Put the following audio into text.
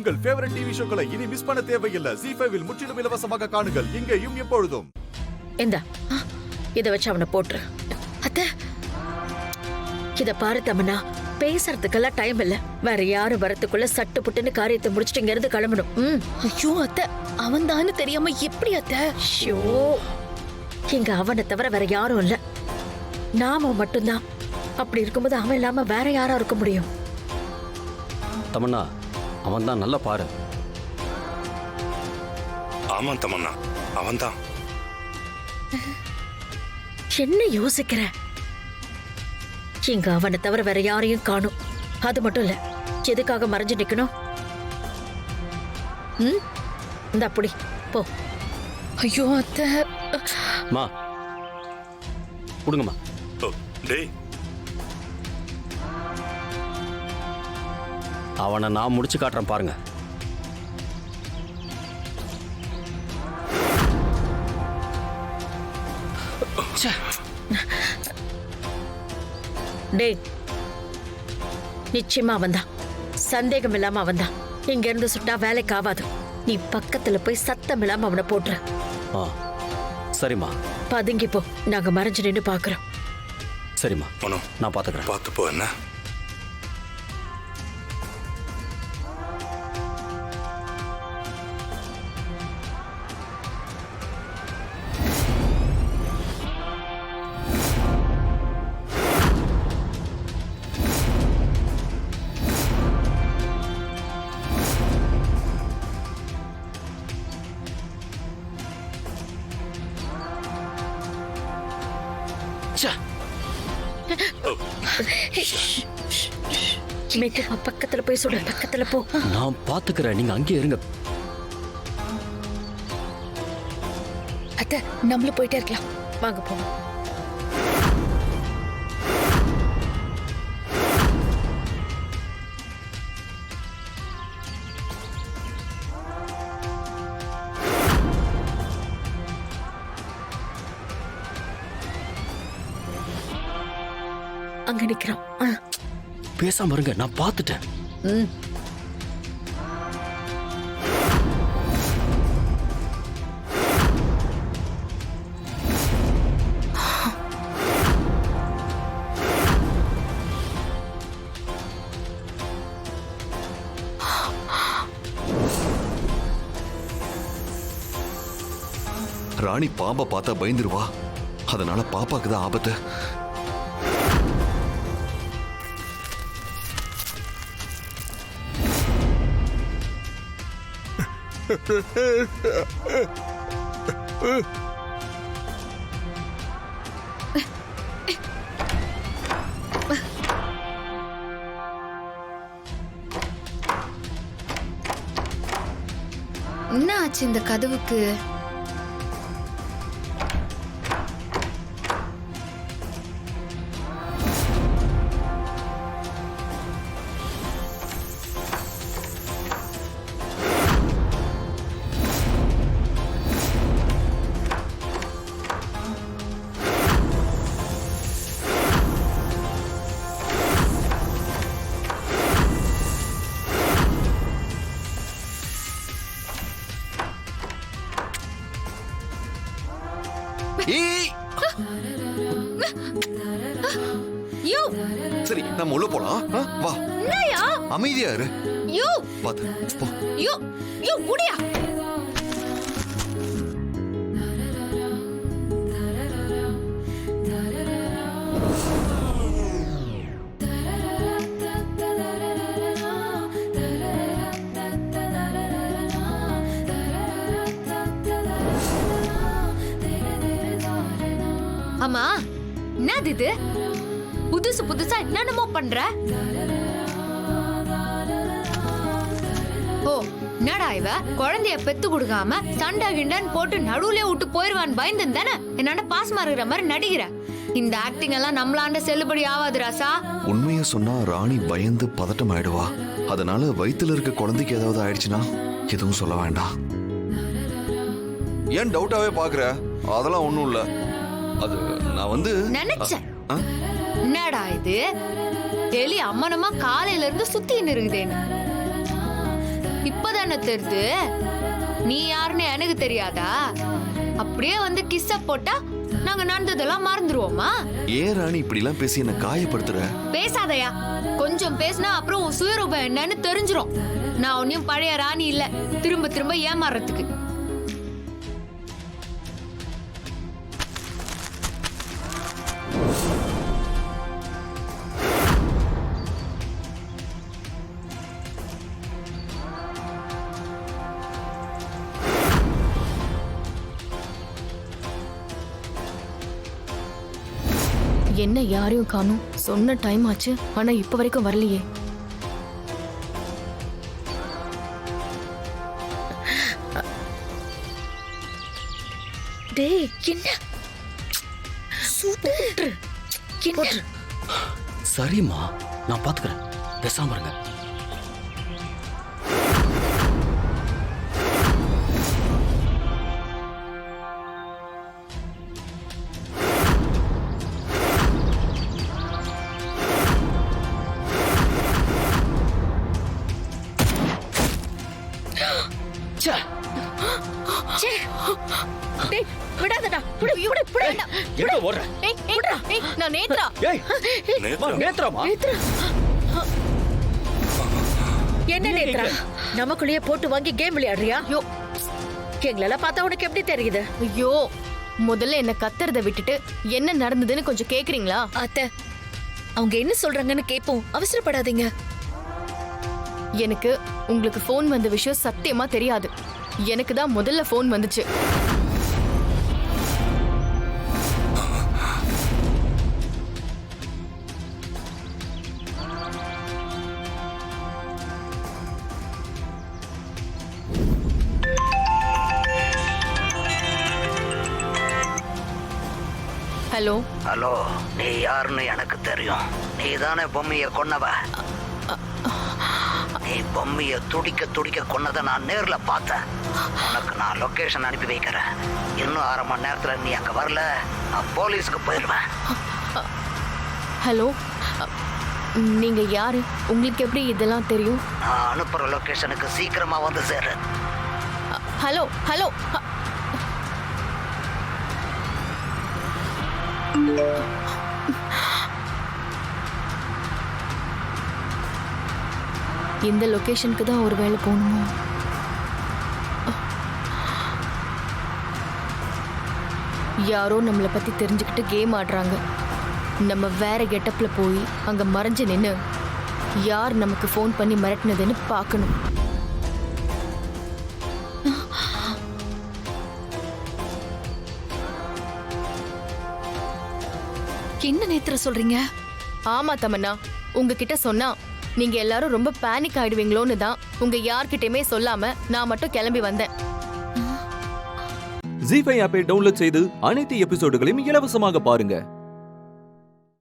உங்கள் favourite TV ஷோக்களை இனி miss பண்ண தேவையில்லை. ZEE5 இல் முற்றிலும் இலவசமாக காணுங்கள். இங்கேயும் எப்பொழுதும். இத வச்சு அவனை போட்டுரு. அத்தை, இத பாரு தமன்னா, பேசுறதுக்கெல்லாம் டைம் இல்ல. வேற யாரும் வரத்துக்குள்ள சட்டு புட்டுன்னு காரியத்தை முடிச்சுட்டு இங்க இருந்து கிளம்பணும். ஐயோ அத்தை, அவன் தானு தெரியாம எப்படி அத்தை? ஷோ, இங்க அவனை தவிர வேற யாரும் இல்ல, நாம மட்டும்தான். அப்படி இருக்கும்போது அவன் இல்லாம வேற யாரா இருக்க முடியும்? தமன்னா, அவன் தான் நல்லா பாரு. ஆமா தமன்னா, அவன் தான். என்ன யோசிக்கிற? இங்க அவனை தவிர வேற யாரையும் காணும். அது மட்டும் இல்ல, எதுக்காக மறைஞ்சு நிக்கணும்? இந்த அப்படி போ. ஐயோ அத்தை, மா கொடுங்கம்மா. டேய், அவனை நான் முடிச்சு காட்டுறேன் பாருங்க. டேய், நிச்சயமா அவன்தான், சந்தேகம் இல்லாம அவன்தான். இங்க இருந்து சுட்டா வேலைக்கு ஆகாது. நீ பக்கத்துல போய் சத்தம் இல்லாம அவனை போட்டுற. சரிம்மா. பதுங்கி போ, நாங்க மறைஞ்சு நின்று பாக்குறோம். சரிம்மா, மனோ நான் பாத்துக்கிறேன். பார்த்து போ. என்ன பக்கத்துல போய் சொல்ற, பக்கத்துல போ. நான் பாத்துக்கிறேன், நீங்க அங்கே இருங்க. அத்தை, நம்மளும் போயிட்டே இருக்கலாம். வாங்க போங்க. அங்க நிக்கிறான். பேசாம இருங்க, நான் பாத்துட்டேன். ராணி பாம்பை பார்த்தா பயந்துருவா. அதனால பாப்பாக்கு தான் ஆபத்து. என்ன ஆச்சு இந்த கதவுக்கு? சரி, நம்ம உள்ள போலாம். வா. அமைதியா இரு. பாத்து போ. முடியா? அம்மா, என்னது இது? புதுசு புதுசா என்னென்னமோ பண்ற? ஓ, என்னடா இவ குழந்தைய பெத்து கொடுக்காம சண்டை கிண்டன் போட்டு நடுவுல விட்டு போயிருவான்னு பயந்து தானே என்னோட பாசமா இருக்கிற மாதிரி நடிக்கிற. இந்த ஆக்டிங் எல்லாம் நம்மளாண்ட செல்லுபடி ஆகாது ராசா. உண்மையை சொன்னா ராணி பயந்து பதட்டம் ஆயிடுவா. அதனால வயித்துல இருக்க குழந்தைக்கு ஏதாவது ஆயிடுச்சுன்னா எதுவும் சொல்ல வேண்டாம். ஏன் டவுட்டாவே பாக்குற? அதெல்லாம் ஒண்ணும் இல்ல. அது நான் வந்து நினைச்சேன். என்னடா இது, எலி அம்மனமா காலையில இருந்து சுத்தின்னு இருக்குதேன்னு. இப்பதானே தெரியுது. நீ யாருன்னு எனக்கு தெரியாதா? அப்படியே வந்து கிஸ்ஸ போட்டா நாங்க நடந்ததெல்லாம் மறந்துருவோமா? ஏன் ராணி இப்படி எல்லாம் பேசி என்ன காயப்படுத்துற? பேசாதயா. கொஞ்சம் பேசினா அப்புறம் உன் சுயரூபம் என்னன்னு தெரிஞ்சிரும். நான் ஒன்னும் பழைய ராணி இல்ல திரும்ப திரும்ப ஏமாறதுக்கு. என்ன யாரையும் காணும். சொன்ன டைம் ஆச்சு, ஆனா இப்ப வரைக்கும் வரலையே. டேய் என்ன சூப்பர். என்ன சரிம்மா, நான் பாத்துக்கிறேன். பேசாம இருங்க. டேய் விடாதடா. புடி புடி புடி. எங்க ஓடுற? ஏய், ஏய், ஏய், நான் நேத்ரா. ஏய், நேத்ரா. நேத்ராமா? என்ன நேத்ரா, நமக்குள்ளேயே போட்டு வாங்கி கேம் விளையாடுறியா? ஐயோ, எங்களெல்லாம் பார்த்தா உனக்கு எப்படி தெரியுது? ஐயோ, முதல்ல என்ன கத்துறத விட்டுட்டு என்ன நடந்ததுன்னு கொஞ்சம் கேக்குறீங்களா? அத்தை, அவங்க என்ன சொல்றாங்கன்னு கேட்போம், அவசரப்படாதீங்க. எனக்கு உங்களுக்கு ஃபோன் வந்த விஷயம் சத்தியமா தெரியாது. எனக்கு தான் முதல்ல ஃபோன் வந்துச்சு. ஹலோ ஹலோ, நீ யாருன்னு எனக்கு தெரியும். நீ தானே பொம்மைய கொன்னவ. நீ பொம்மைய துடிக்க துடிக்க கொன்னதை நான் நேர்ல பார்த்தேன். உனக்கு நான் லொகேஷன் அனுப்பி வைக்கிறேன். இன்னும் 1/2 மணி நேரத்துல நீ அங்க வரல, நான் போலீஸ்க்கு போயிடுவேன். ஹலோ, நீங்க யாரு? உங்களுக்கு எப்படி இதெல்லாம் தெரியும்? நான் அனுப்புற லொகேஷனுக்கு சீக்கிரமா வந்து சேரு. Hello hello. இந்த லொகேஷனுக்கு தான் ஒரு வேளை போகணுமோ? யாரோ நம்மளை பத்தி தெரிஞ்சுக்கிட்டு கேம் ஆடுறாங்க. நம்ம வேற கெட்டப்ல போய் அங்க மறைஞ்சு நின்று யார் நமக்கு ஃபோன் பண்ணி மிரட்டினதுன்னு பார்க்கணும். என்ன நேத்ரா சொல்றீங்க? ஆமா தமன்னா, உங்ககிட்ட சொன்னா நீங்க எல்லாரும் ரொம்ப பேனிக் ஆயிடுவீங்களோன்னு தான் உங்க யார்கிட்டயுமே சொல்லாம நான் மட்டும் கிளம்பி வந்தேன். ஜீ5 ஆப்பை டவுன்லோட் செய்து அனைத்து எபிசோடுகளையும் இலவசமாக பாருங்க.